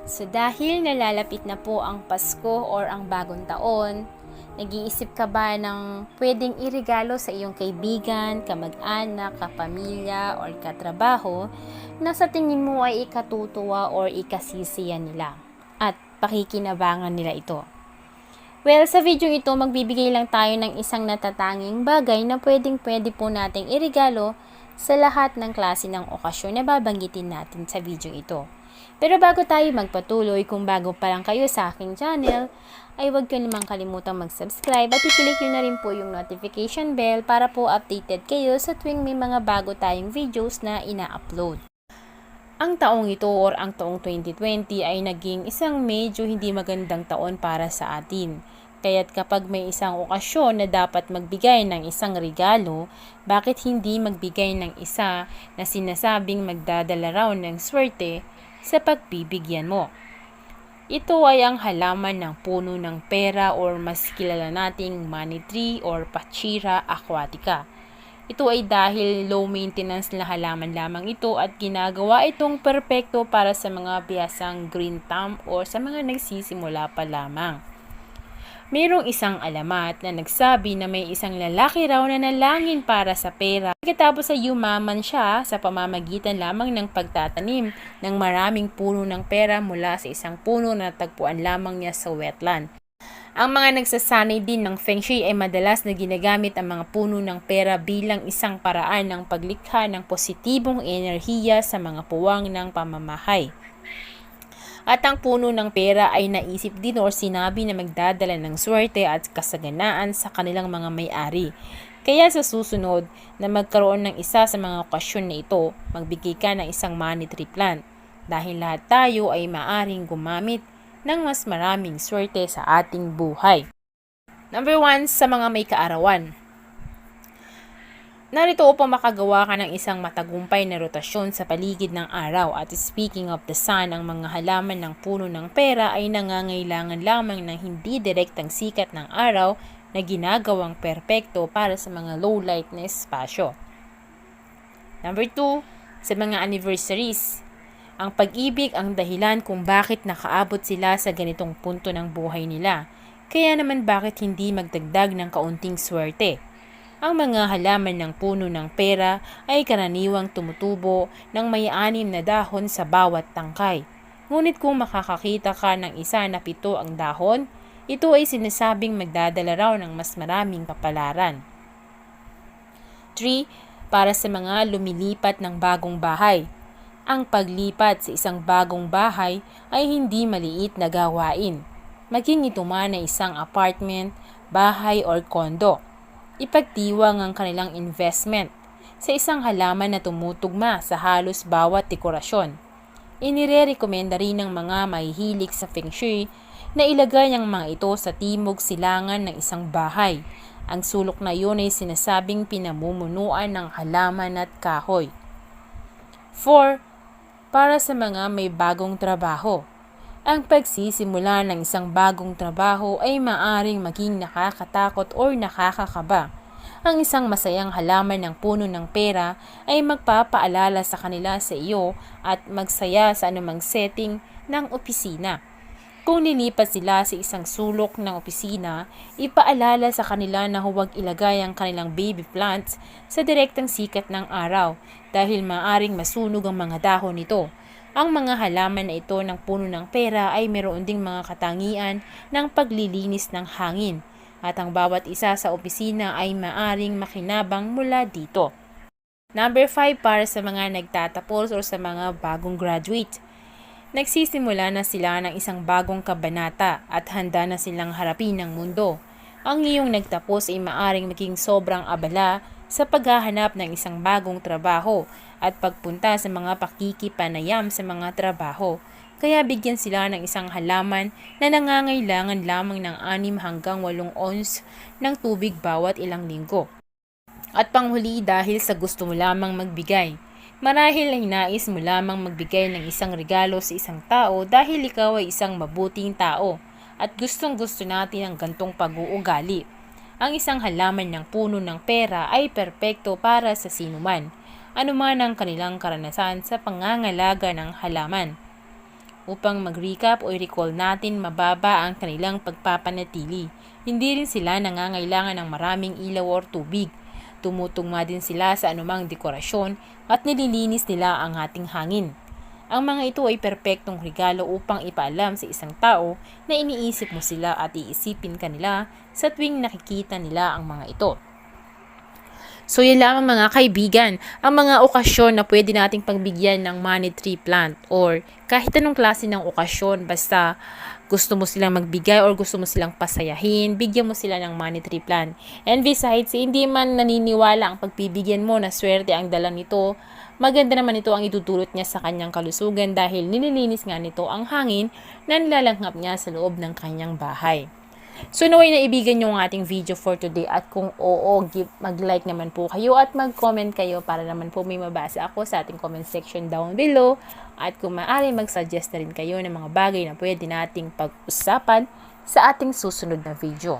So dahil nalalapit na po ang Pasko or ang bagong taon, nag-iisip ka ba ng pwedeng iregalo sa iyong kaibigan, kamag-anak, kapamilya, or katrabaho na sa tingin mo ay ikatutuwa or ikasisiya nila at pakikinabangan nila ito? Well, sa video ito, magbibigay lang tayo ng isang natatanging bagay na pwedeng-pwede po nating iregalo sa lahat ng klase ng okasyon na babanggitin natin sa video ito. Pero bago tayo magpatuloy, kung bago pa lang kayo sa aking channel, ay huwag nyo namang kalimutang mag-subscribe at i-click nyo na rin po yung notification bell para po updated kayo sa tuwing may mga bago tayong videos na ina-upload. Ang taong ito or ang taong 2020 ay naging isang medyo hindi magandang taon para sa atin. Kaya't kapag may isang okasyon na dapat magbigay ng isang regalo, bakit hindi magbigay ng isa na sinasabing magdadala raw ng swerte sa pagbibigyan mo? Ito ay ang halaman ng puno ng pera or mas kilala nating money tree or Pachira aquatica. Ito ay dahil low maintenance na halaman lamang ito at ginagawa itong perpekto para sa mga biyasang green thumb or sa mga nagsisimula pa lamang. Mayroong isang alamat na nagsabi na may isang lalaki raw na nalangin para sa pera. Pagkatapos ay yumaman siya sa pamamagitan lamang ng pagtatanim ng maraming puno ng pera mula sa isang puno na tagpuan lamang niya sa wetland. Ang mga nagsasanay din ng Feng Shui ay madalas na ginagamit ang mga puno ng pera bilang isang paraan ng paglikha ng positibong enerhiya sa mga puwang ng pamamahay. At ang puno ng pera ay naisip din or sinabi na magdadala ng swerte at kasaganaan sa kanilang mga may-ari. Kaya sa susunod na magkaroon ng isa sa mga okasyon na ito, magbigay ka ng isang money tree plant. Dahil lahat tayo ay maaring gumamit ng mas maraming swerte sa ating buhay. Number 1, sa mga may kaarawan. Narito upang makagawa ka ng isang matagumpay na rotasyon sa paligid ng araw at speaking of the sun, ang mga halaman ng puno ng pera ay nangangailangan lamang ng hindi direktang sikat ng araw na ginagawang perpekto para sa mga low light na espasyo. Number 2, sa mga anniversaries. Ang pag-ibig ang dahilan kung bakit nakaabot sila sa ganitong punto ng buhay nila. Kaya naman bakit hindi magdagdag ng kaunting swerte? Ang mga halaman ng puno ng pera ay karaniwang tumutubo ng may 6 na dahon sa bawat tangkay. Ngunit kung makakakita ka ng isa na 7 ang dahon, ito ay sinasabing magdadala raw ng mas maraming kapalaran. 3. Para sa mga lumilipat ng bagong bahay. Ang paglipat sa isang bagong bahay ay hindi maliit na gawain. Maging ito man ay isang apartment, bahay or kondo. Ipagdiwang ang kanilang investment sa isang halaman na tumutugma sa halos bawat dekorasyon. Inire-rekomenda rin ng mga mahihilig sa Feng Shui na ilagay ang mga ito sa timog silangan ng isang bahay. Ang sulok na iyon ay sinasabing pinamumunuan ng halaman at kahoy. 4. Para sa mga may bagong trabaho. Ang pagsisimula ng isang bagong trabaho ay maaring maging nakakatakot o nakakakaba. Ang isang masayang halaman ng puno ng pera ay magpapaalala sa kanila sa iyo at magsaya sa anumang setting ng opisina. Kung lilipat sila sa isang sulok ng opisina, ipaalala sa kanila na huwag ilagay ang kanilang baby plants sa direktang sikat ng araw dahil maaring masunog ang mga dahon nito. Ang mga halaman na ito ng puno ng pera ay meron ding mga katangian ng paglilinis ng hangin at ang bawat isa sa opisina ay maaring makinabang mula dito. Number 5, para sa mga nagtatapos o sa mga bagong graduate. Nagsisimula na sila ng isang bagong kabanata at handa na silang harapin ang mundo. Ang iyong nagtapos ay maaring maging sobrang abala sa paghahanap ng isang bagong trabaho at pagpunta sa mga pakikipanayam sa mga trabaho. Kaya bigyan sila ng isang halaman na nangangailangan lamang ng 6 hanggang 8 ounce ng tubig bawat ilang linggo. At panghuli, dahil sa gusto mo lamang magbigay. Marahil ay nais mo lamang magbigay ng isang regalo sa isang tao dahil ikaw ay isang mabuting tao at gustong-gusto natin ang gantong pag-uugali. Ang isang halaman ng puno ng pera ay perpekto para sa sinuman, anuman ang kanilang karanasan sa pangangalaga ng halaman. Upang mag-recap o i-recall natin, mababa ang kanilang pagpapanatili. Hindi rin sila nangangailangan ng maraming ilaw o tubig. Tumutugma din sila sa anumang dekorasyon at nililinis nila ang ating hangin. Ang mga ito ay perpektong regalo upang ipaalam sa isang tao na iniisip mo sila at iisipin kanila sa tuwing nakikita nila ang mga ito. So yan lamang mga kaibigan, ang mga okasyon na pwede nating pagbigyan ng money tree plant or kahit anong klase ng okasyon, basta gusto mo silang magbigay or gusto mo silang pasayahin, bigyan mo sila ng money tree plant. And besides, hindi man naniniwala ang pagpibigyan mo na swerte ang dala nito, maganda naman ito ang itutulot niya sa kanyang kalusugan dahil nililinis nga nito ang hangin na nilalanghap niya sa loob ng kanyang bahay. So naway naibigan nyo ang ating video for today at kung oo, mag-like naman po kayo at mag-comment kayo para naman po may mabasa ako sa ating comment section down below at kung maaari mag-suggest na rin kayo ng mga bagay na pwede nating pag-usapan sa ating susunod na video.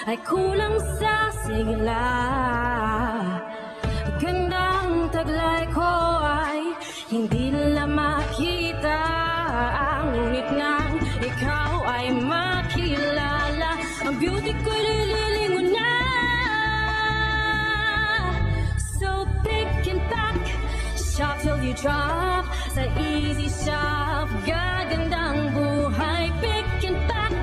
Ay kulang sa sigla. Gandang taglay ko ay hindi nila makita. Ngunit nang ikaw ay makilala, ang beauty ko'y lililingon na. So pick and pack, shop till you drop. Sa easy shop, gagandang buhay. Pick and pack,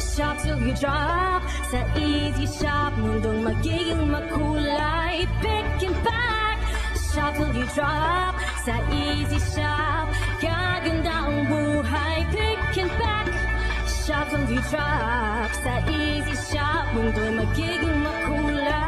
shop till you drop. Sa easy shop, mundong magiging makulay. Pick and pack, shop till you drop. Sa easy shop, gaganda ang buhay. Pick and pack, shop till you drop. Sa easy shop, mundong magiging makulay.